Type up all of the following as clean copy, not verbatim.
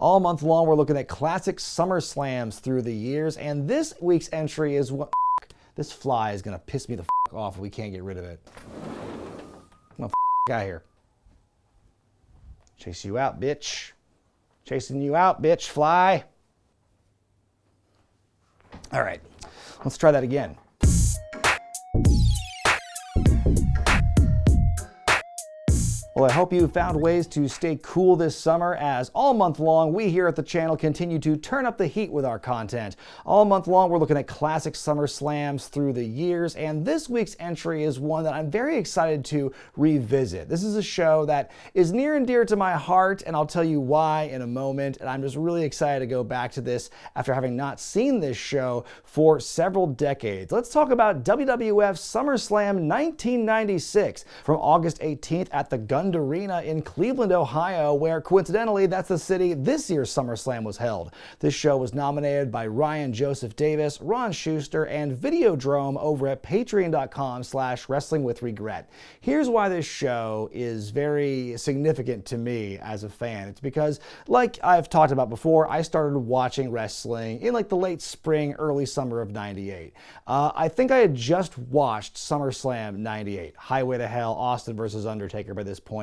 All month long, we're looking at classic Summerslams through the years, and this week's entry is what... This fly is gonna piss me the off if we can't get rid of it. Come on, out of here. Chase you out, bitch. Chasing you out, bitch, fly. All right, let's try that again. Well, I hope you found ways to stay cool this summer, as all month long, we here at the channel continue to turn up the heat with our content. All month long, we're looking at classic Summerslams through the years, and this week's entry is one that I'm very excited to revisit. This is a show that is near and dear to my heart, and I'll tell you why in a moment, and I'm just really excited to go back to this after having not seen this show for several decades. Let's talk about WWF SummerSlam 1996 from August 18th at the Arena in Cleveland, Ohio, where coincidentally that's the city this year's SummerSlam was held. This show was nominated by Ryan Joseph Davis, Ron Schuster, and Videodrome over at patreon.com/wrestlingwithwregret. Here's why this show is very significant to me as a fan. It's because, like I've talked about before, I started watching wrestling in like the late spring, early summer of '98. I think I had just watched SummerSlam '98, Highway to Hell, Austin versus Undertaker by this point.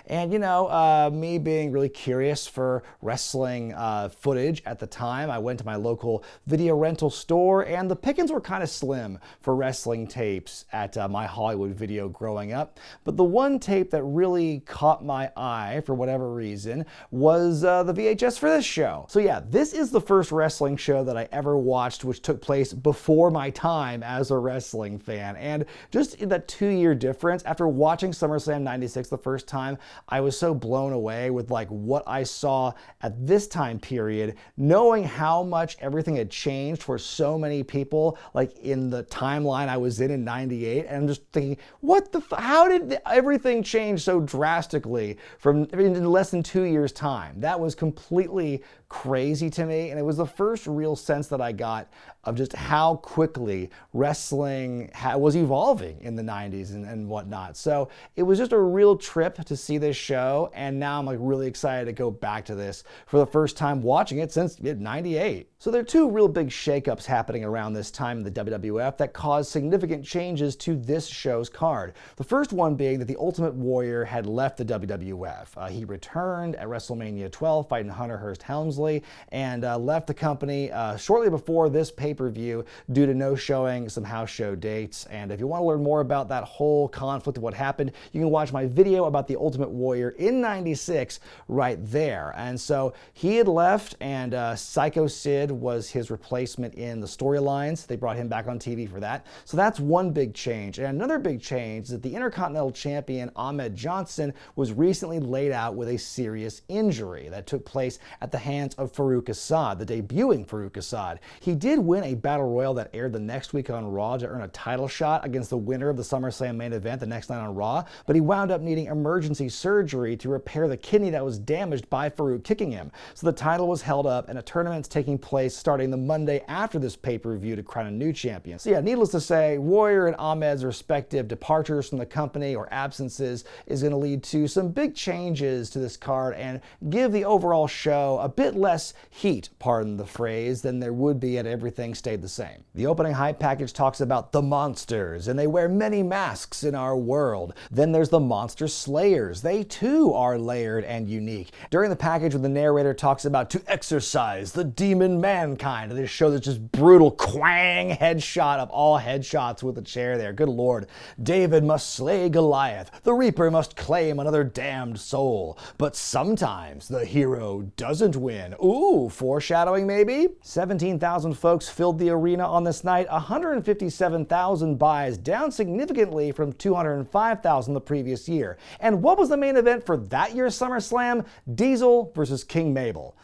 And you know, me being really curious for wrestling footage at the time, I went to my local video rental store, and the pickings were kind of slim for wrestling tapes at my Hollywood Video growing up. But the one tape that really caught my eye for whatever reason was the VHS for this show. So yeah, this is the first wrestling show that I ever watched which took place before my time as a wrestling fan. And just in that 2-year difference, after watching SummerSlam 96 the first time, I was so blown away with like what I saw at this time period, knowing how much everything had changed for so many people, like in the timeline I was in '98, and I'm just thinking, what the how did everything change so drastically from in less than 2 years time? That was completely crazy to me, and it was the first real sense that I got of just how quickly wrestling was evolving in the 90s and whatnot. So it was just a real trip to see this show, and now I'm like really excited to go back to this for the first time watching it since '98. So there are two real big shakeups happening around this time in the WWF that caused significant changes to this show's card. The first one being that the Ultimate Warrior had left the WWF. He returned at WrestleMania 12 fighting Hunter Hearst Helmsley, and left the company shortly before this pay-per-view due to no showing some house show dates. And if you want to learn more about that whole conflict of what happened, you can watch my video about the Ultimate Warrior in '96 right there. And so he had left, and Sycho Sid was his replacement in the storylines. They brought him back on TV for that. So that's one big change. And another big change is that the Intercontinental Champion Ahmed Johnson was recently laid out with a serious injury that took place at the hands of Faarooq Asad, the debuting Faarooq Asad. He did win a battle royal that aired the next week on Raw to earn a title shot against the winner of the SummerSlam main event the next night on Raw, but he wound up needing emergency surgery to repair the kidney that was damaged by Faarooq kicking him. So the title was held up, and a tournament's taking place starting the Monday after this pay-per-view to crown a new champion. So yeah, needless to say, Warrior and Ahmed's respective departures from the company or absences is going to lead to some big changes to this card and give the overall show a bit less heat, pardon the phrase, than there would be had everything stayed the same. The opening hype package talks about the monsters, and they wear many masks in our world. Then there's the monster slayers. They too are layered and unique. During the package, when the narrator talks about to exorcise the demon mankind, and they show this just brutal quang headshot of all headshots with the chair there. Good lord. David must slay Goliath. The Reaper must claim another damned soul. But sometimes the hero doesn't win. Ooh, foreshadowing maybe? 17,000 folks filled the arena on this night, 157,000 buys, down significantly from 205,000 the previous year. And what was the main event for that year's SummerSlam? Diesel versus King Mabel.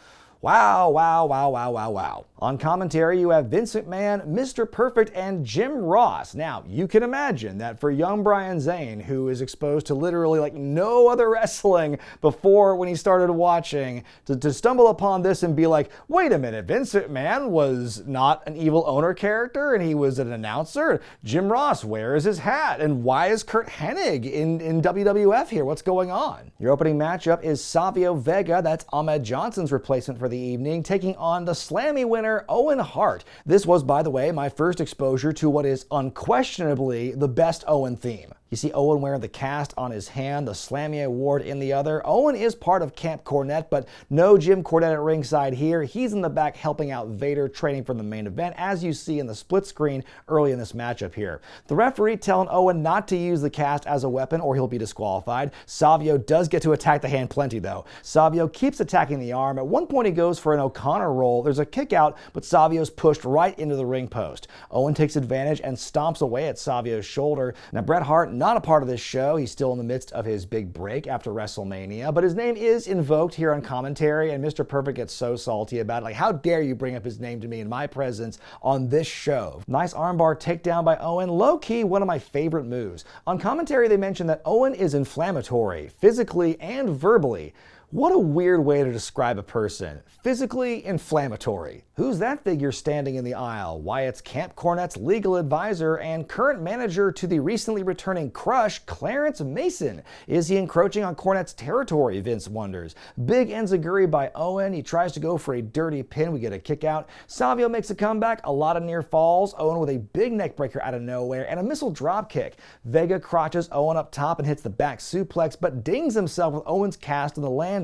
Wow, wow, wow, wow, wow, wow. On commentary, you have Vince McMahon, Mr. Perfect, and Jim Ross. Now, you can imagine that for young Brian Zane, who is exposed to literally like no other wrestling before when he started watching, to stumble upon this and be like, wait a minute, Vince McMahon was not an evil owner character and he was an announcer? Jim Ross, where is his hat? And why is Curt Hennig in WWF here? What's going on? Your opening matchup is Savio Vega, that's Ahmed Johnson's replacement for the evening, taking on the Slammy winner, Owen Hart. This was, by the way, my first exposure to what is unquestionably the best Owen theme. You see Owen wearing the cast on his hand, the Slammy Award in the other. Owen is part of Camp Cornette, but no Jim Cornette at ringside here. He's in the back helping out Vader, training for the main event, as you see in the split screen early in this matchup here. The referee telling Owen not to use the cast as a weapon or he'll be disqualified. Savio does get to attack the hand plenty though. Savio keeps attacking the arm. At one point he goes for an O'Connor roll. There's a kick out, but Savio's pushed right into the ring post. Owen takes advantage and stomps away at Savio's shoulder. Now Bret Hart, not a part of this show. He's still in the midst of his big break after WrestleMania, but his name is invoked here on commentary, and Mr. Perfect gets so salty about it. Like, how dare you bring up his name to me in my presence on this show? Nice armbar takedown by Owen. Low-key, one of my favorite moves. On commentary, they mentioned that Owen is inflammatory, physically and verbally. What a weird way to describe a person. Physically inflammatory. Who's that figure standing in the aisle? Why, it's Camp Cornette's legal advisor and current manager to the recently returning Crush, Clarence Mason. Is he encroaching on Cornette's territory, Vince wonders. Big enziguri by Owen. He tries to go for a dirty pin. We get a kick out. Savio makes a comeback. A lot of near falls. Owen with a big neck breaker out of nowhere and a missile drop kick. Vega crotches Owen up top and hits the back suplex, but dings himself with Owen's cast in the landing.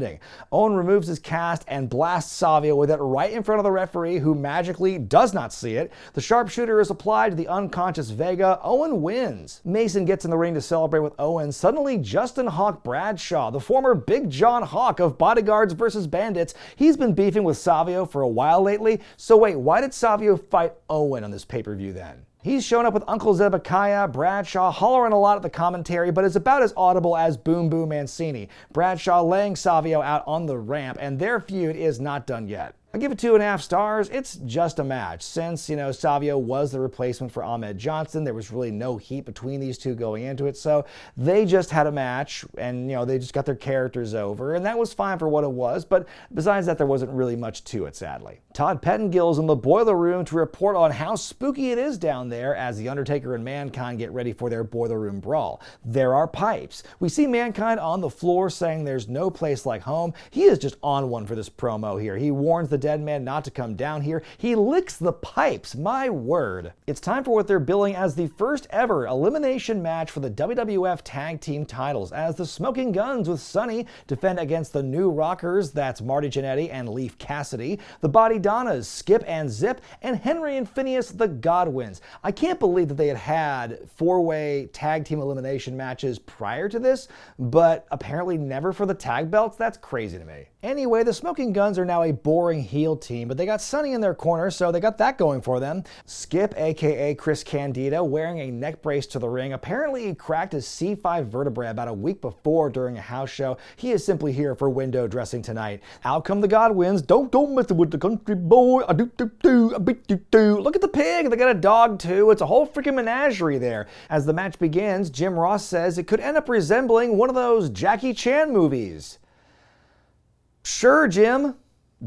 Owen removes his cast and blasts Savio with it right in front of the referee, who magically does not see it. The sharpshooter is applied to the unconscious Vega. Owen wins. Mason gets in the ring to celebrate with Owen. Suddenly, Justin Hawk Bradshaw, the former Big John Hawk of Bodyguards vs. Bandits, he's been beefing with Savio for a while lately. So wait, why did Savio fight Owen on this pay-per-view then? He's shown up with Uncle Zebekiah, Bradshaw hollering a lot at the commentary, but is about as audible as Boom Boom Mancini. Bradshaw laying Savio out on the ramp, and their feud is not done yet. I give it 2.5 stars. It's just a match. Since, Savio was the replacement for Ahmed Johnson, there was really no heat between these two going into it, so they just had a match, and, they just got their characters over, and that was fine for what it was, but besides that, there wasn't really much to it, sadly. Todd Pettengil's in the boiler room to report on how spooky it is down there as the Undertaker and Mankind get ready for their boiler room brawl. There are pipes. We see Mankind on the floor saying there's no place like home. He is just on one for this promo here. He warns the dead man not to come down here. He licks the pipes, my word. It's time for what they're billing as the first ever elimination match for the WWF Tag Team titles, as the Smoking Guns with Sonny defend against the New Rockers, that's Marty Jannetty and Leif Cassidy, the Bodydonnas, Skip and Zip, and Henry and Phineas, the Godwinns. I can't believe that they had 4-way tag team elimination matches prior to this, but apparently never for the tag belts? That's crazy to me. Anyway, the Smoking Guns are now a boring heel team, but they got Sonny in their corner, so they got that going for them. Skip, aka Chris Candido, wearing a neck brace to the ring. Apparently he cracked his C5 vertebrae about a week before during a house show. He is simply here for window dressing tonight. Out come the Godwinns. Don't mess with the country boy. I do. Look at the pig. They got a dog too. It's a whole freaking menagerie there. As the match begins, Jim Ross says it could end up resembling one of those Jackie Chan movies. Sure, Jim.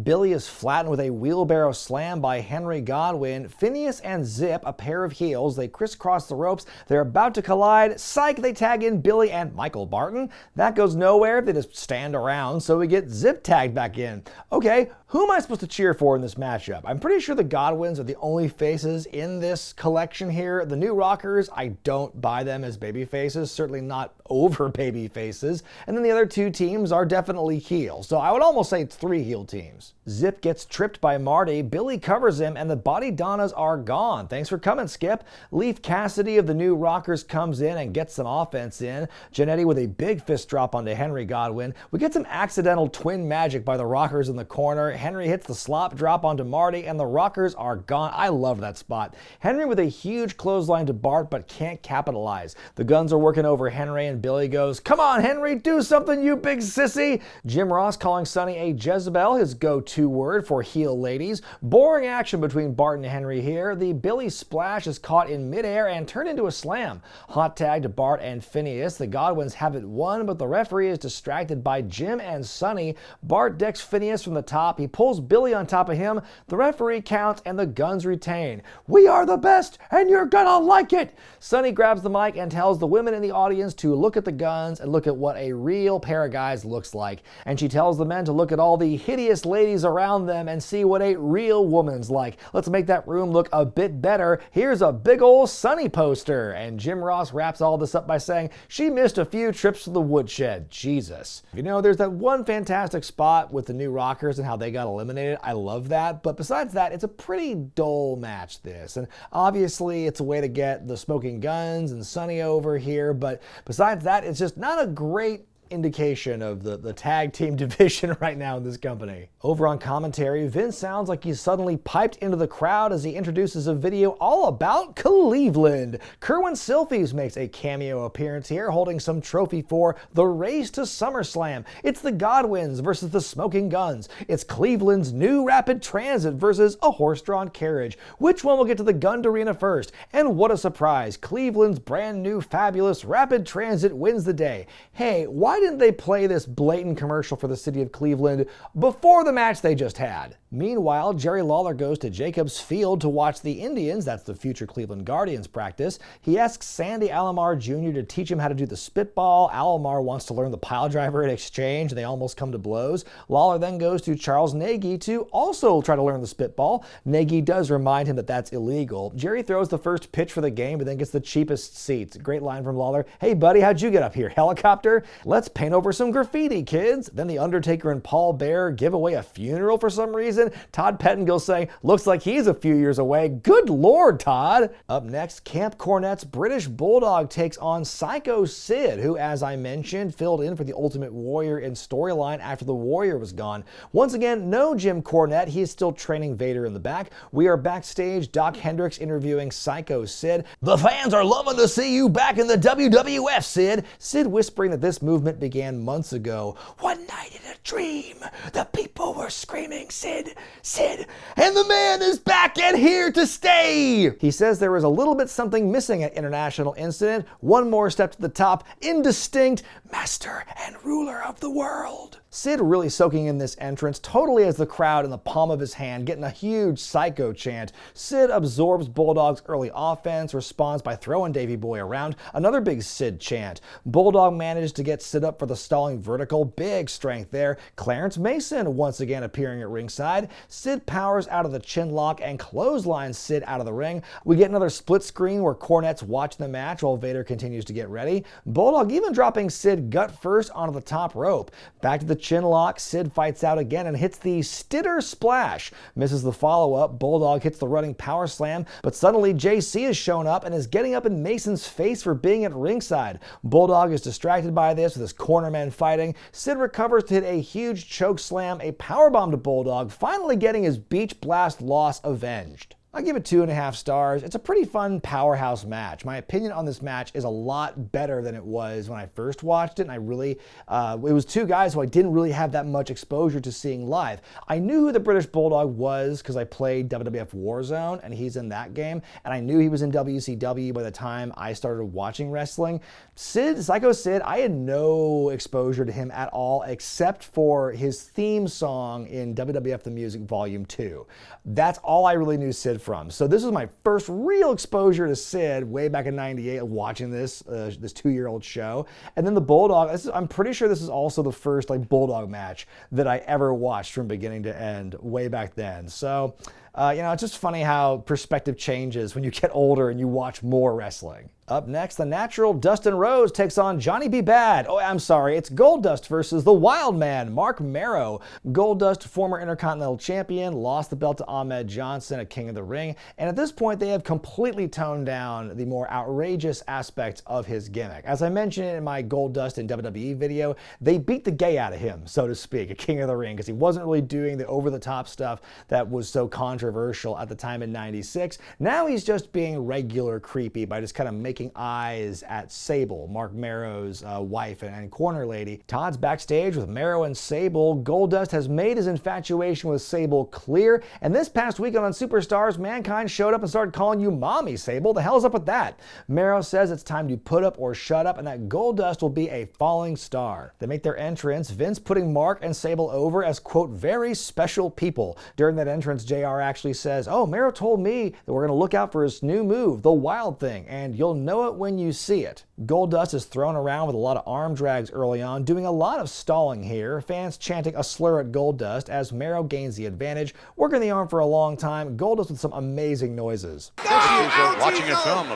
Billy is flattened with a wheelbarrow slam by Henry Godwinn. Phineas and Zip, a pair of heels, they crisscross the ropes. They're about to collide. Psych, they tag in Billy and Michael Barton. That goes nowhere. They just stand around, so we get Zip tagged back in. Okay, who am I supposed to cheer for in this matchup? I'm pretty sure the Godwinns are the only faces in this collection here. The New Rockers, I don't buy them as baby faces, certainly not over baby faces. And then the other two teams are definitely heel. So I would almost say it's 3 heel teams. Zip gets tripped by Marty, Billy covers him, and the Bodydonnas are gone. Thanks for coming, Skip. Leif Cassidy of the New Rockers comes in and gets some offense in. Jannetty with a big fist drop onto Henry Godwinn. We get some accidental twin magic by the Rockers in the corner. Henry hits the slop drop onto Marty, and the Rockers are gone. I love that spot. Henry with a huge clothesline to Bart, but can't capitalize. The Guns are working over Henry, and Billy goes, "Come on, Henry, do something, you big sissy." Jim Ross calling Sonny a Jezebel, his go-to word for heel ladies. Boring action between Bart and Henry here. The Billy splash is caught in midair and turned into a slam. Hot tag to Bart and Phineas. The Godwinns have it won, but the referee is distracted by Jim and Sonny. Bart decks Phineas from the top. He pulls Billy on top of him, the referee counts, and the Gunns retain. "We are the best, and you're gonna like it!" Sonny grabs the mic and tells the women in the audience to look at the Gunns and look at what a real pair of guys looks like. And she tells the men to look at all the hideous ladies around them and see what a real woman's like. Let's make that room look a bit better. Here's a big ol' Sonny poster. And Jim Ross wraps all this up by saying she missed a few trips to the woodshed. Jesus. You know, there's that one fantastic spot with the New Rockers and how they got eliminated. I love that. But besides that, it's a pretty dull match, this. And obviously, it's a way to get the Smoking Gunns and Sonny over here. But besides that, it's just not a great indication of the tag team division right now in this company. Over on commentary, Vince sounds like he's suddenly piped into the crowd as he introduces a video all about Cleveland. Kerwin Silfies makes a cameo appearance here, holding some trophy for the race to SummerSlam. It's the Godwinns versus the Smoking Gunns. It's Cleveland's new rapid transit versus a horse-drawn carriage. Which one will get to the Gun Arena first? And what a surprise, Cleveland's brand new fabulous rapid transit wins the day. Hey, why didn't they play this blatant commercial for the city of Cleveland before the match they just had? Meanwhile, Jerry Lawler goes to Jacobs Field to watch the Indians, that's the future Cleveland Guardians, practice. He asks Sandy Alomar Jr. to teach him how to do the spitball. Alomar wants to learn the pile driver in exchange. They almost come to blows. Lawler then goes to Charles Nagy to also try to learn the spitball. Nagy does remind him that that's illegal. Jerry throws the first pitch for the game, but then gets the cheapest seats. Great line from Lawler. "Hey buddy, how'd you get up here? Helicopter? Let's paint over some graffiti, kids." Then the Undertaker and Paul Bearer give away a funeral for some reason. Todd Pettengil saying, "Looks like he's a few years away." Good Lord, Todd. Up next, Camp Cornette's British Bulldog takes on Sycho Sid, who, as I mentioned, filled in for the Ultimate Warrior in storyline after the Warrior was gone. Once again, no Jim Cornette. He is still training Vader in the back. We are backstage, Doc Hendricks interviewing Sycho Sid. "The fans are loving to see you back in the WWF, Sid." Sid whispering that this movement began months ago. "One night in a dream, the people were screaming, 'Sid, Sid, and the man is back and here to stay!'" He says there was a little bit something missing at International Incident. One more step to the top, indistinct, master and ruler of the world. Sid really soaking in this entrance, totally has the crowd in the palm of his hand, getting a huge Psycho chant. Sid absorbs Bulldog's early offense, responds by throwing Davey Boy around, another big Sid chant. Bulldog manages to get Sid up for the stalling vertical, big strength there. Clarence Mason once again appearing at ringside. Sid powers out of the chin lock and clotheslines Sid out of the ring. We get another split screen where Cornette's watching the match while Vader continues to get ready. Bulldog even dropping Sid gut first onto the top rope. Back to the chin lock, Sid fights out again and hits the Stitter Splash. Misses the follow-up, Bulldog hits the running power slam, but suddenly JC has shown up and is getting up in Mason's face for being at ringside. Bulldog is distracted by this with his cornermen fighting. Sid recovers to hit a huge choke slam, a powerbomb to Bulldog, finally getting his Beach Blast loss avenged. I give it 2.5 stars. It's a pretty fun powerhouse match. My opinion on this match is a lot better than it was when I first watched it, and I really, it was two guys who I didn't really have that much exposure to seeing live. I knew who the British Bulldog was because I played WWF Warzone, and he's in that game, and I knew he was in WCW by the time I started watching wrestling. Sycho Sid, I had no exposure to him at all except for his theme song in WWF The Music Volume 2. That's all I really knew Sid from. So this was my first real exposure to Sid way back in '98, watching this 2-year-old show. And then the Bulldog, I'm pretty sure this is also the first like Bulldog match that I ever watched from beginning to end way back then. So, it's just funny how perspective changes when you get older and you watch more wrestling. Up next, the natural Dustin Rhodes takes on Johnny B. Bad. Oh, I'm sorry, it's Goldust versus the Wildman, Marc Mero. Goldust, former Intercontinental Champion, lost the belt to Ahmed Johnson at King of the Ring, and at this point they have completely toned down the more outrageous aspects of his gimmick. As I mentioned in my Goldust in WWE video, they beat the gay out of him, so to speak, at King of the Ring, because he wasn't really doing the over-the-top stuff that was so controversial controversial at the time in '96. Now he's just being regular creepy by just kind of making eyes at Sable, Marc Mero's wife and corner lady. Todd's backstage with Mero and Sable. Goldust has made his infatuation with Sable clear, and this past weekend on Superstars, Mankind showed up and started calling you Mommy, Sable. The hell's up with that? Mero says it's time to put up or shut up and that Goldust will be a falling star. They make their entrance, Vince putting Marc and Sable over as, quote, very special people. During that entrance, JR actually says, oh, Mero told me that we're going to look out for his new move, the Wild Thing, and you'll know it when you see it. Goldust is thrown around with a lot of arm drags early on, doing a lot of stalling here. Fans chanting a slur at Goldust as Mero gains the advantage, working the arm for a long time. Goldust with some amazing noises. Watching a film.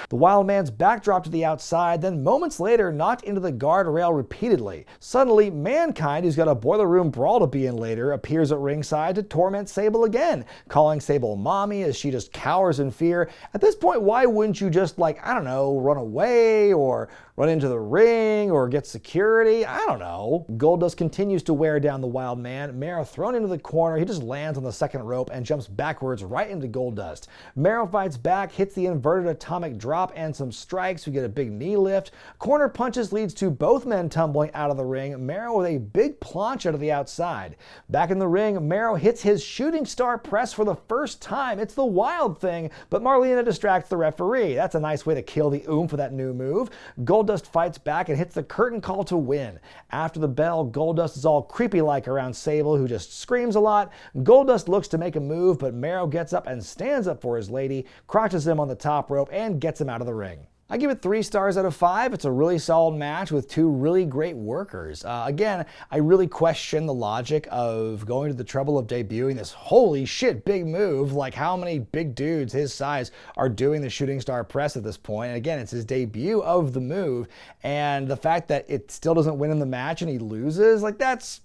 The Wildman's backdrop to the outside, then moments later knocked into the guardrail repeatedly. Suddenly, Mankind, who's got a boiler room brawl to be in later, appears at ringside to torment Sable again, calling Sable Mommy as she just cowers in fear. At this point, why wouldn't you just, like, I don't know, run away or run into the ring or get security? I don't know. Goldust continues to wear down the Wildman. Mero thrown into the corner. He just lands on the second rope and jumps backwards right into Goldust. Mero fights back, hits the inverted atomic drop and some strikes. We get a big knee lift. Corner punches leads to both men tumbling out of the ring. Mero with a big plancha to the outside. Back in the ring, Mero hits his shooting star press for the first time. It's the Wild Thing, but Marlena distracts the referee. That's a nice way to kill the oomph of that new move. Goldust fights back and hits the curtain call to win. After the bell, Goldust is all creepy-like around Sable, who just screams a lot. Goldust looks to make a move, but Mero gets up and stands up for his lady, crotches him on the top rope, and gets him out of the ring. I give it 3 stars out of 5. It's a really solid match with 2 really great workers. Again, I really question the logic of going to the trouble of debuting this holy shit big move. Like, how many big dudes his size are doing the shooting star press at this point? And again, it's his debut of the move, and the fact that it still doesn't win in the match and he loses, like, that's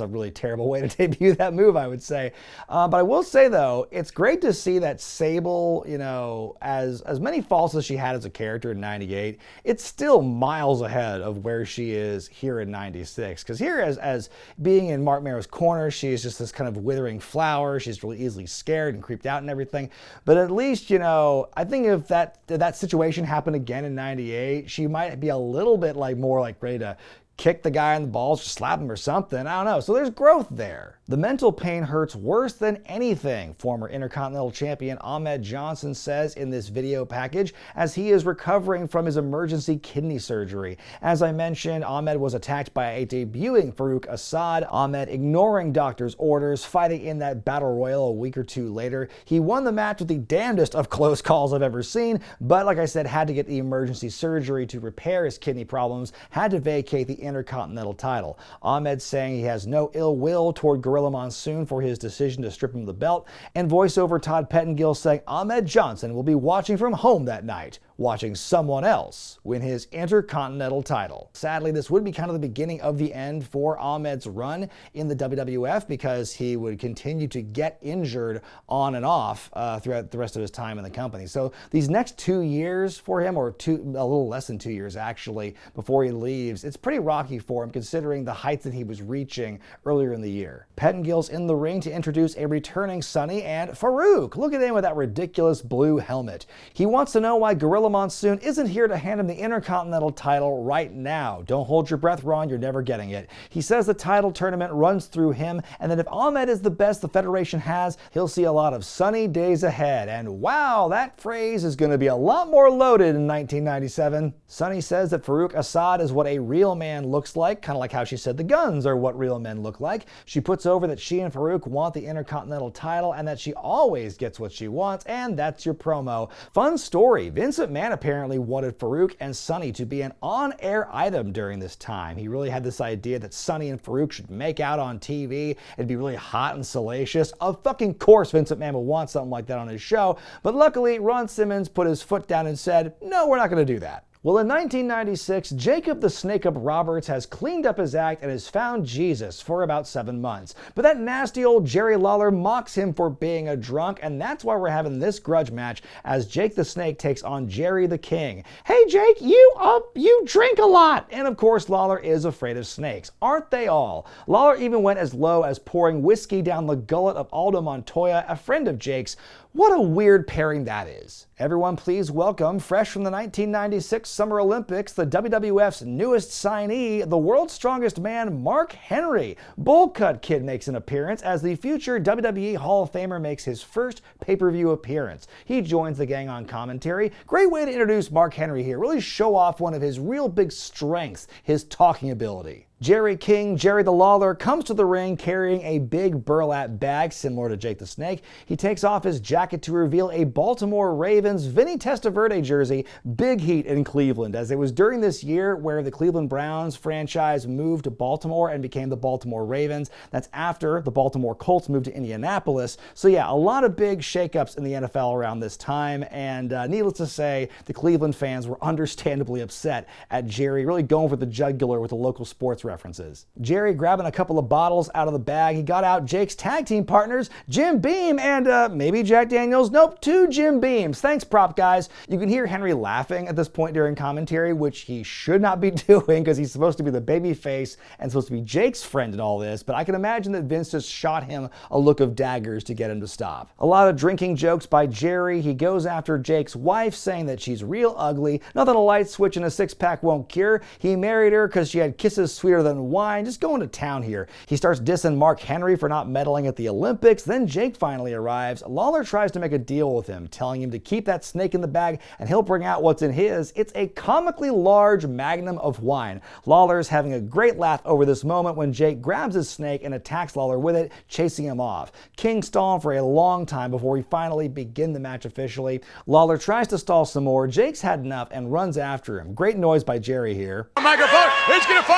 a really terrible way to debut that move, I would say. But I will say though, it's great to see that Sable, you know, as many faults as she had as a character in '98, it's still miles ahead of where she is here in '96. Because here, as being in Marc Mero's corner, she's just this kind of withering flower. She's really easily scared and creeped out and everything. But at least, you know, I think if that situation happened again in '98, she might be a little bit more ready to kick the guy in the balls, just slap him or something. I don't know. So there's growth there. The mental pain hurts worse than anything, former Intercontinental Champion Ahmed Johnson says in this video package as he is recovering from his emergency kidney surgery. As I mentioned, Ahmed was attacked by a debuting Faarooq Asad. Ahmed ignoring doctor's orders, fighting in that battle royal a week or 2 later. He won the match with the damnedest of close calls I've ever seen, but like I said, had to get the emergency surgery to repair his kidney problems, had to vacate the Intercontinental title. Ahmed saying he has no ill will toward Gorilla Monsoon for his decision to strip him the belt, and voiceover Todd Pettengil saying Ahmed Johnson will be watching from home that night, watching someone else win his Intercontinental title. Sadly, this would be kind of the beginning of the end for Ahmed's run in the WWF because he would continue to get injured on and off throughout the rest of his time in the company. So these next 2 years for him, or a little less than 2 years actually, before he leaves, it's pretty rocky for him considering the heights that he was reaching earlier in the year. Pettengil's in the ring to introduce a returning Sonny and Faarooq. Look at him with that ridiculous blue helmet. He wants to know why Gorilla Monsoon isn't here to hand him the Intercontinental title right now. Don't hold your breath, Ron, you're never getting it. He says the title tournament runs through him, and that if Ahmed is the best the Federation has, he'll see a lot of sunny days ahead. And wow, that phrase is going to be a lot more loaded in 1997. Sonny says that Faarooq Asad is what a real man looks like, kind of like how she said the Guns are what real men look like. She puts over that she and Faarooq want the Intercontinental title and that she always gets what she wants, and that's your promo. Fun story, Vince McMahon apparently wanted Faarooq and Sonny to be an on-air item during this time. He really had this idea that Sonny and Faarooq should make out on TV. It'd be really hot and salacious. Of fucking course Vince McMahon would want something like that on his show, but luckily Ron Simmons put his foot down and said, no, we're not going to do that. Well, in 1996, Jacob the Snake-Up Roberts has cleaned up his act and has found Jesus for about 7 months. But that nasty old Jerry Lawler mocks him for being a drunk, and that's why we're having this grudge match as Jake the Snake takes on Jerry the King. Hey Jake, you drink a lot! And of course, Lawler is afraid of snakes. Aren't they all? Lawler even went as low as pouring whiskey down the gullet of Aldo Montoya, a friend of Jake's. What a weird pairing that is. Everyone please welcome, fresh from the 1996 Summer Olympics, the WWF's newest signee, the world's strongest man, Mark Henry. Bowl Cut Kid makes an appearance as the future WWE Hall of Famer makes his first pay-per-view appearance. He joins the gang on commentary. Great way to introduce Mark Henry here, really show off one of his real big strengths, his talking ability. Jerry King, Jerry the Lawler, comes to the ring carrying a big burlap bag similar to Jake the Snake. He takes off his jacket to reveal a Baltimore Ravens Vinny Testaverde jersey. Big heat in Cleveland, as it was during this year where the Cleveland Browns franchise moved to Baltimore and became the Baltimore Ravens. That's after the Baltimore Colts moved to Indianapolis. So yeah, a lot of big shakeups in the NFL around this time, and needless to say, the Cleveland fans were understandably upset at Jerry really going for the jugular with the local sports references. Jerry grabbing a couple of bottles out of the bag. He got out Jake's tag team partners, Jim Beam and maybe Jack Daniels. Nope, 2 Jim Beams. Thanks, prop guys. You can hear Henry laughing at this point during commentary, which he should not be doing because he's supposed to be the baby face and supposed to be Jake's friend in all this, but I can imagine that Vince just shot him a look of daggers to get him to stop. A lot of drinking jokes by Jerry. He goes after Jake's wife, saying that she's real ugly, nothing a light switch and a six-pack won't cure. He married her because she had kisses sweeter than wine. Just going to town here. He starts dissing Mark Henry for not medaling at the Olympics. Then Jake finally arrives. Lawler tries to make a deal with him, telling him to keep that snake in the bag and he'll bring out what's in his. It's a comically large magnum of wine. Lawler's having a great laugh over this moment when Jake grabs his snake and attacks Lawler with it, chasing him off. King stalling for a long time before we finally begin the match officially. Lawler tries to stall some more. Jake's had enough and runs after him. Great noise by Jerry here.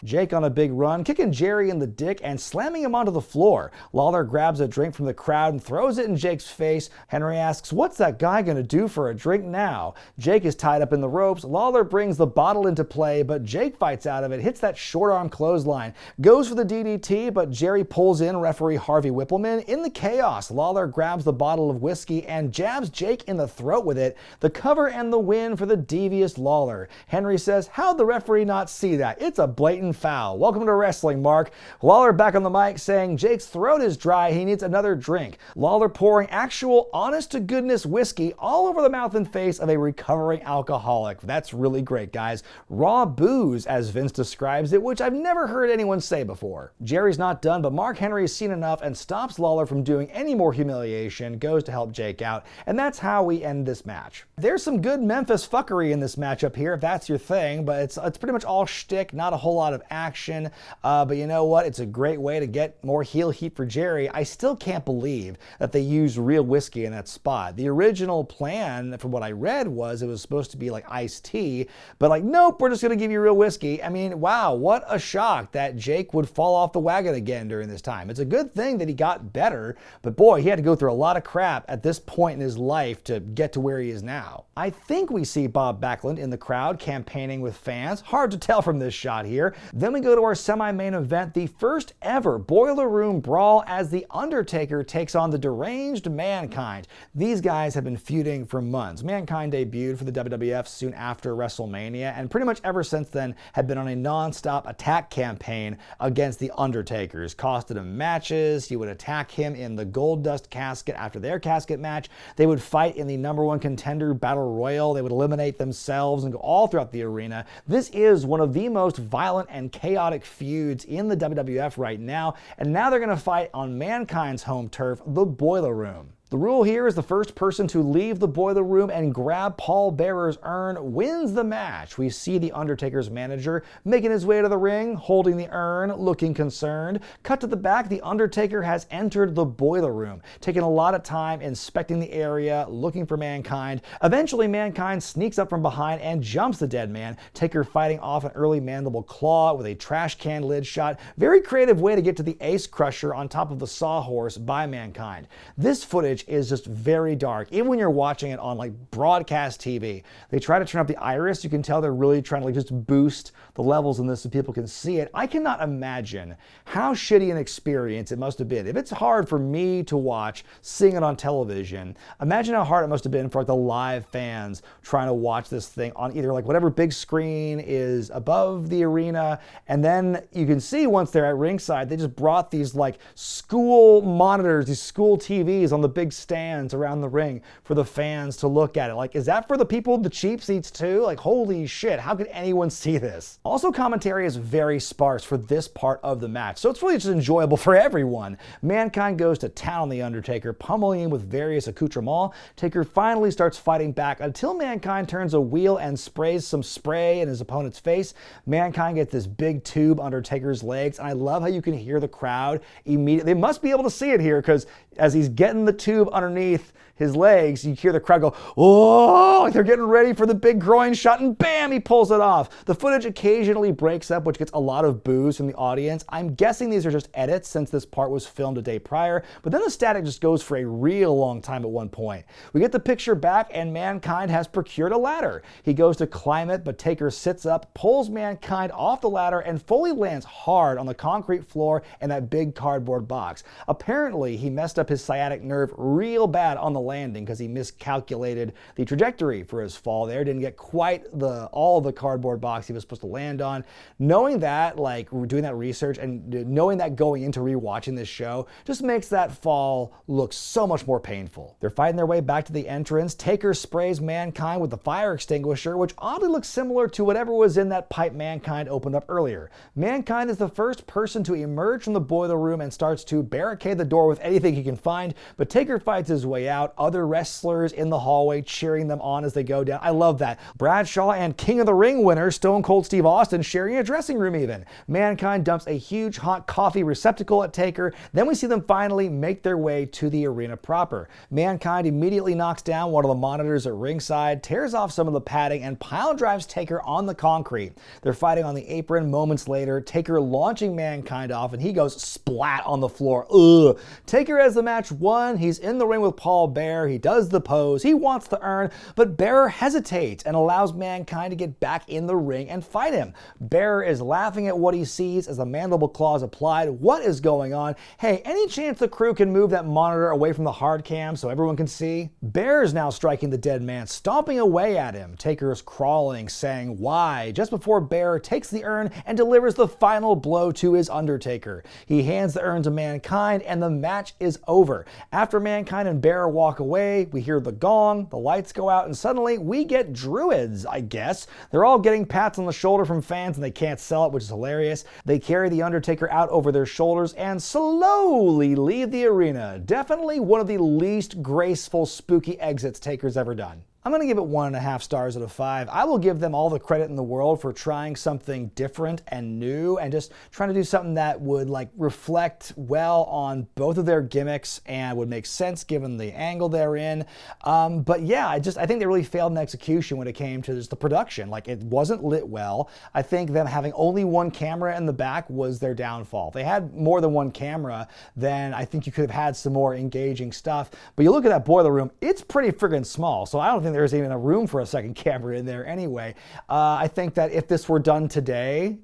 Jake on a big run, kicking Jerry in the dick and slamming him onto the floor. Lawler grabs a drink from the crowd and throws it in Jake's face. Henry asks, what's that guy gonna do for a drink now? Jake is tied up in the ropes. Lawler brings the bottle into play, but Jake fights out of it, hits that short arm clothesline, goes for the DDT, but Jerry pulls in referee Harvey Whippleman. In the chaos, Lawler grabs the bottle of whiskey and jabs Jake in the throat with it. The cover and the win for the devious Lawler. Henry says, how'd the referee not see that? It's a blatant foul. Welcome to wrestling, Mark. Lawler back on the mic saying Jake's throat is dry, he needs another drink. Lawler pouring actual honest-to-goodness whiskey all over the mouth and face of a recovering alcoholic. That's really great, guys. Raw booze, as Vince describes it, which I've never heard anyone say before. Jerry's not done, but Mark Henry has seen enough and stops Lawler from doing any more humiliation, goes to help Jake out, and that's how we end this match. There's some good Memphis fuckery in this matchup here, if that's your thing, but it's pretty much all shtick, not a whole lot of action. But you know what? It's a great way to get more heel heat for Jerry. I still can't believe that they used real whiskey in that spot. The original plan, from what I read, was it was supposed to be like iced tea, but like, nope, we're just going to give you real whiskey. I mean, wow, what a shock that Jake would fall off the wagon again during this time. It's a good thing that he got better, but boy, he had to go through a lot of crap at this point in his life to get to where he is now. I think we see Bob Backlund in the crowd campaigning with fans. Hard to tell from this shot here. Then we go to our semi-main event, the first ever Boiler Room Brawl, as the Undertaker takes on the deranged Mankind. These guys have been feuding for months. Mankind debuted for the WWF soon after WrestleMania, and pretty much ever since then have been on a non-stop attack campaign against the Undertakers. Costed him matches. He would attack him in the Goldust casket after their casket match. They would fight in the #1 contender battle royal. They would eliminate themselves and go all throughout the arena. This is one of the most violent and chaotic feuds in the WWF right now, and now they're going to fight on Mankind's home turf, the Boiler Room. The rule here is the first person to leave the Boiler Room and grab Paul Bearer's urn wins the match. We see the Undertaker's manager making his way to the ring, holding the urn, looking concerned. Cut to the back, the Undertaker has entered the Boiler Room, taking a lot of time inspecting the area, looking for Mankind. Eventually, Mankind sneaks up from behind and jumps the dead man, Taker fighting off an early mandible claw with a trash can lid shot. Very creative way to get to the Ace Crusher on top of the Sawhorse by Mankind. This footage footage is just very dark. Even when you're watching it on like broadcast TV, they try to turn up the iris. You can tell they're really trying to like just boost the levels in this so people can see it. I cannot imagine how shitty an experience it must have been. If it's hard for me to watch seeing it on television, imagine how hard it must have been for like the live fans trying to watch this thing on either like whatever big screen is above the arena. And then you can see once they're at ringside, they just brought these like school monitors, these school TVs on the big stands around the ring for the fans to look at it. Like, is that for the people, the cheap seats too? Like, holy shit, how could anyone see this? Also, commentary is very sparse for this part of the match, so it's really just enjoyable for everyone. Mankind goes to town on the Undertaker, pummeling him with various accoutrements. Taker finally starts fighting back until Mankind turns a wheel and sprays some spray in his opponent's face. Mankind gets this big tube under Taker's legs, and I love how you can hear the crowd immediately. They must be able to see it here, because as he's getting the tube underneath his legs, you hear the crowd go, oh, like they're getting ready for the big groin shot, and bam, he pulls it off. The footage occasionally breaks up, which gets a lot of boos from the audience. I'm guessing these are just edits since this part was filmed a day prior, but then the static just goes for a real long time at one point. We get the picture back, and Mankind has procured a ladder. He goes to climb it, but Taker sits up, pulls Mankind off the ladder, and fully lands hard on the concrete floor in that big cardboard box. Apparently, he messed up his sciatic nerve real bad on the landing because he miscalculated the trajectory for his fall there, didn't get quite all of the cardboard box he was supposed to land on. Knowing that, like doing that research and knowing that going into rewatching this show just makes that fall look so much more painful. They're fighting their way back to the entrance. Taker sprays Mankind with the fire extinguisher, which oddly looks similar to whatever was in that pipe Mankind opened up earlier. Mankind is the first person to emerge from the boiler room and starts to barricade the door with anything he can find, but Taker fights his way out. Other wrestlers in the hallway cheering them on as they go down. I love that. Bradshaw and King of the Ring winner Stone Cold Steve Austin sharing a dressing room even. Mankind dumps a huge hot coffee receptacle at Taker. Then we see them finally make their way to the arena proper. Mankind immediately knocks down one of the monitors at ringside, tears off some of the padding, and pile drives Taker on the concrete. They're fighting on the apron. Moments later, Taker launching Mankind off, and he goes splat on the floor. Ugh. Taker has the match won. He's in the ring with Paul Bearer. He does the pose, he wants the urn, but Bearer hesitates and allows Mankind to get back in the ring and fight him. Bearer is laughing at what he sees as the mandible claw is applied. What is going on? Hey, any chance the crew can move that monitor away from the hard cam so everyone can see? Bearer is now striking the dead man, stomping away at him. Taker is crawling, saying why, just before Bearer takes the urn and delivers the final blow to his Undertaker. He hands the urn to Mankind, and the match is over. After Mankind and Bearer walk away, we hear the gong, the lights go out, and suddenly we get druids, I guess. They're all getting pats on the shoulder from fans, and they can't sell it, which is hilarious. They carry the Undertaker out over their shoulders and slowly leave the arena. Definitely one of the least graceful, spooky exits Taker's ever done. I'm going to give it 1.5 stars out of 5. I will give them all the credit in the world for trying something different and new and just trying to do something that would like reflect well on both of their gimmicks and would make sense given the angle they're in. But yeah, I think they really failed in execution when it came to just the production. Like, it wasn't lit well. I think them having only one camera in the back was their downfall. If they had more than one camera, then I think you could have had some more engaging stuff. But you look at that boiler room, it's pretty friggin' small, so I don't think there's even a room for a second camera in there anyway. I think that if this were done today,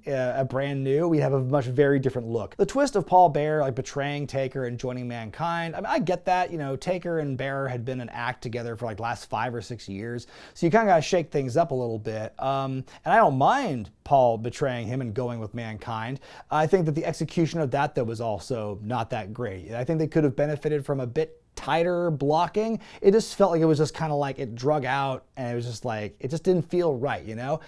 brand new, we'd have a much very different look. The twist of Paul Bearer like betraying Taker and joining Mankind, I mean, I get that, you know, Taker and Bearer had been an act together for like the last 5 or 6 years, so you kind of got to shake things up a little bit. And I don't mind Paul betraying him and going with Mankind. I think that the execution of that, though, was also not that great. I think they could have benefited from a bit tighter blocking. It just felt like it was just kind of like it drug out, and it was just like, it just didn't feel right, you know,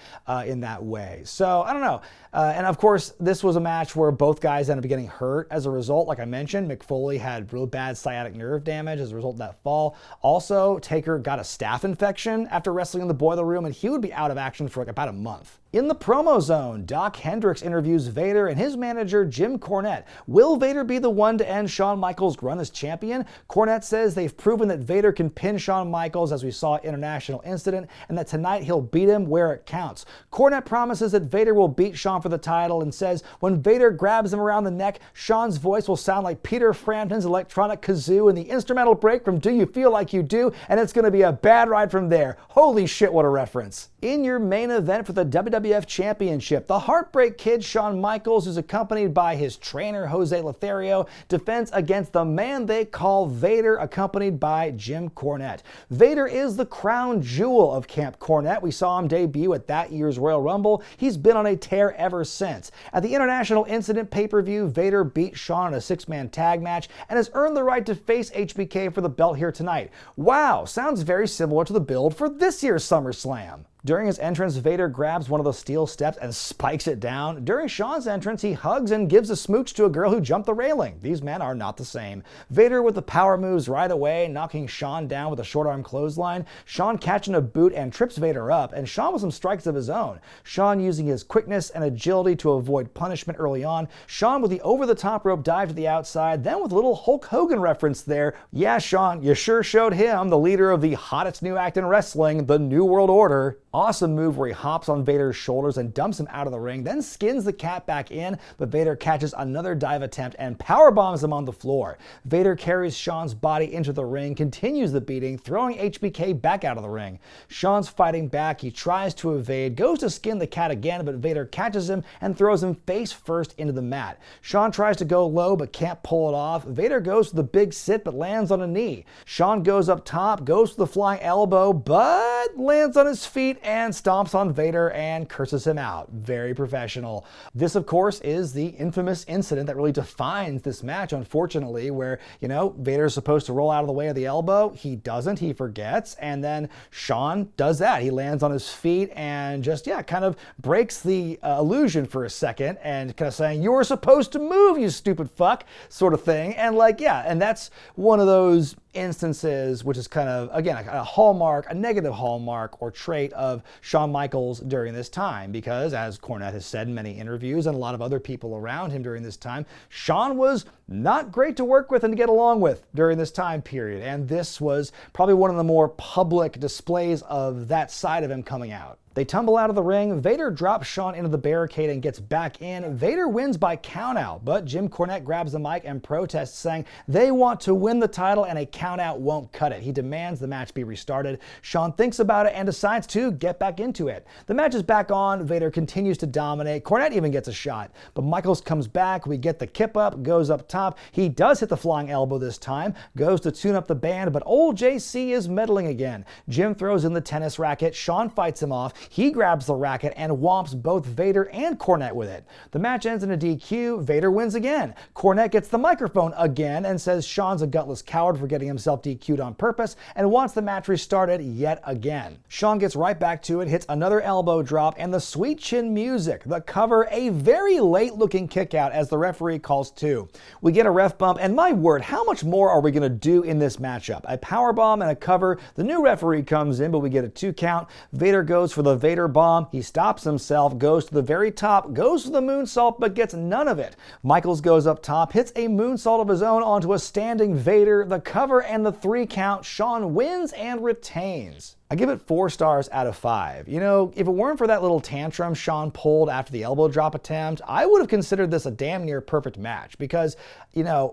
in that way. So I don't know. And of course, this was a match where both guys ended up getting hurt as a result. Like I mentioned, Mick Foley had real bad sciatic nerve damage as a result of that fall. Also, Taker got a staph infection after wrestling in the boiler room, and he would be out of action for like about a month. In the promo zone, Doc Hendricks interviews Vader and his manager Jim Cornette. Will Vader be the one to end Shawn Michaels' run as champion? Cornette says they've proven that Vader can pin Shawn Michaels, as we saw at International Incident, and that tonight he'll beat him where it counts. Cornette promises that Vader will beat Shawn for the title and says when Vader grabs him around the neck, Shawn's voice will sound like Peter Frampton's electronic kazoo in the instrumental break from Do You Feel Like You Do, and it's going to be a bad ride from there. Holy shit, what a reference. In your main event for the WWF Championship, the Heartbreak Kid Shawn Michaels, who's accompanied by his trainer Jose Lothario, defends against the man they call Vader, accompanied by Jim Cornette. Vader is the crown jewel of Camp Cornette. We saw him debut at that year's Royal Rumble. He's been on a tear ever since. At the International Incident pay-per-view, Vader beat Shawn in a six-man tag match and has earned the right to face HBK for the belt here tonight. Wow, sounds very similar to the build for this year's SummerSlam. During his entrance, Vader grabs one of the steel steps and spikes it down. During Shawn's entrance, he hugs and gives a smooch to a girl who jumped the railing. These men are not the same. Vader with the power moves right away, knocking Shawn down with a short arm clothesline. Shawn catching a boot and trips Vader up, and Shawn with some strikes of his own. Shawn using his quickness and agility to avoid punishment early on. Shawn with the over-the-top rope dive to the outside, then with a little Hulk Hogan reference there. Yeah, Shawn, you sure showed him, the leader of the hottest new act in wrestling, the New World Order. Awesome move where he hops on Vader's shoulders and dumps him out of the ring, then skins the cat back in, but Vader catches another dive attempt and powerbombs him on the floor. Vader carries Shawn's body into the ring, continues the beating, throwing HBK back out of the ring. Shawn's fighting back, he tries to evade, goes to skin the cat again, but Vader catches him and throws him face first into the mat. Shawn tries to go low but can't pull it off. Vader goes for the big sit but lands on a knee. Shawn goes up top, goes for the flying elbow, but lands on his feet and stomps on Vader and curses him out. Very professional. This, of course, is the infamous incident that really defines this match, unfortunately, where, Vader's supposed to roll out of the way of the elbow. He doesn't. He forgets. And then Shawn does that. He lands on his feet and just, kind of breaks the illusion for a second and kind of saying, "You were supposed to move, you stupid fuck," sort of thing. And and that's one of those instances which is kind of, again, a hallmark, a negative hallmark or trait of Shawn Michaels during this time, because as Cornette has said in many interviews and a lot of other people around him during this time, Shawn was not great to work with and to get along with during this time period, and this was probably one of the more public displays of that side of him coming out. They tumble out of the ring. Vader drops Shawn into the barricade and gets back in. Vader wins by countout, but Jim Cornette grabs the mic and protests, saying they want to win the title and a countout won't cut it. He demands the match be restarted. Shawn thinks about it and decides to get back into it. The match is back on. Vader continues to dominate. Cornette even gets a shot, but Michaels comes back. We get the kip up, goes up top. He does hit the flying elbow this time, goes to tune up the band, but old JC is meddling again. Jim throws in the tennis racket. Shawn fights him off. He grabs the racket and whomps both Vader and Cornette with it. The match ends in a DQ. Vader wins again. Cornette gets the microphone again and says Shawn's a gutless coward for getting himself DQ'd on purpose and wants the match restarted yet again. Shawn gets right back to it, hits another elbow drop, and the sweet chin music. The cover, a very late looking kick out as the referee calls two. We get a ref bump, and my word, how much more are we going to do in this matchup? A powerbomb and a cover. The new referee comes in, but we get a 2 count. Vader goes for the Vader bomb. He stops himself, goes to the very top, goes for the moonsault, but gets none of it. Michaels goes up top, hits a moonsault of his own onto a standing Vader. The cover and the 3 count. Shawn wins and retains. I give it 4 stars out of 5. If it weren't for that little tantrum Shawn pulled after the elbow drop attempt, I would have considered this a damn near perfect match because,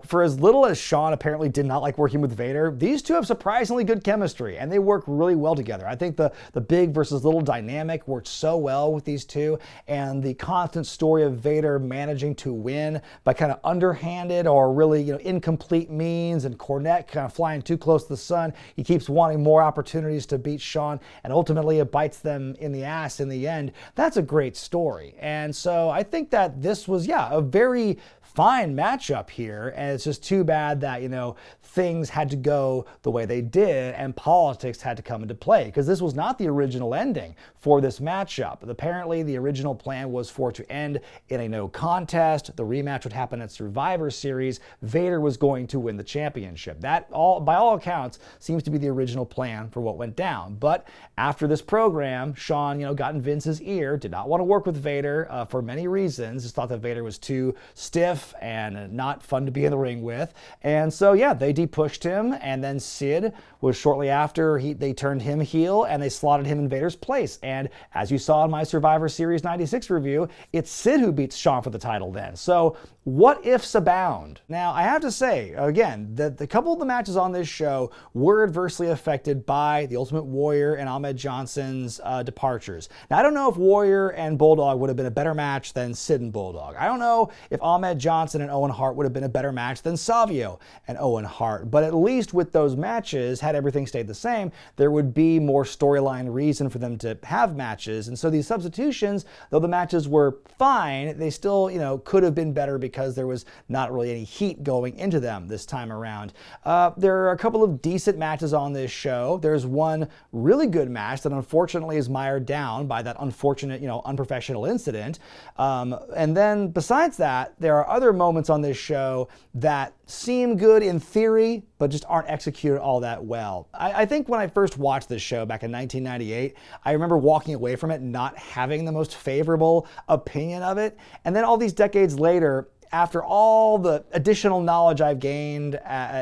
for as little as Shawn apparently did not like working with Vader, these two have surprisingly good chemistry and they work really well together. I think the big versus little dynamic worked so well with these two, and the constant story of Vader managing to win by kind of underhanded or really, incomplete means, and Cornette kind of flying too close to the sun. He keeps wanting more opportunities to beat Shawn, and ultimately it bites them in the ass in the end. That's a great story. And so I think that this was, a very fine matchup here, and it's just too bad that, things had to go the way they did and politics had to come into play, because this was not the original ending for this matchup. Apparently, the original plan was for it to end in a no contest. The rematch would happen at Survivor Series. Vader was going to win the championship. That, by all accounts, seems to be the original plan for what went down. But after this program, Shawn, got in Vince's ear, did not want to work with Vader for many reasons. Just thought that Vader was too stiff and not fun to be in the ring with. And so, yeah, they de-pushed him. And then Sid was shortly after they turned him heel and they slotted him in Vader's place. And as you saw in my Survivor Series 96 review, it's Sid who beats Shawn for the title then. So what ifs abound? Now, I have to say, again, that the couple of the matches on this show were adversely affected by the Ultimate Warrior and Ahmed Johnson's departures. Now, I don't know if Warrior and Bulldog would have been a better match than Sid and Bulldog. I don't know if Ahmed Johnson and Owen Hart would have been a better match than Savio and Owen Hart. But at least with those matches, had everything stayed the same, there would be more storyline reason for them to have matches. And so these substitutions, though the matches were fine, they still, could have been better because there was not really any heat going into them this time around. There are a couple of decent matches on this show. There's one really good match that unfortunately is mired down by that unfortunate, unprofessional incident. And then besides that, there are other moments on this show that seem good in theory, but just aren't executed all that well. I think when I first watched this show back in 1998, I remember walking away from it not having the most favorable opinion of it. And then all these decades later, after all the additional knowledge I've gained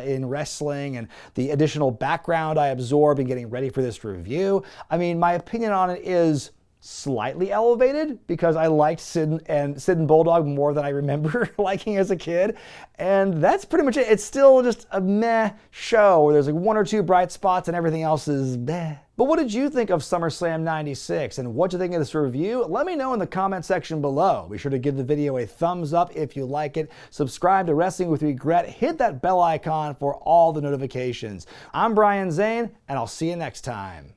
in wrestling and the additional background I absorbed in getting ready for this review, my opinion on it is slightly elevated because I liked Sid and Bulldog more than I remember liking as a kid. And that's pretty much it. It's still just a meh show where there's like one or two bright spots and everything else is meh. But what did you think of SummerSlam 96 and what did you think of this review? Let me know in the comment section below. Be sure to give the video a thumbs up if you like it. Subscribe to Wrestling with Regret. Hit that bell icon for all the notifications. I'm Brian Zane and I'll see you next time.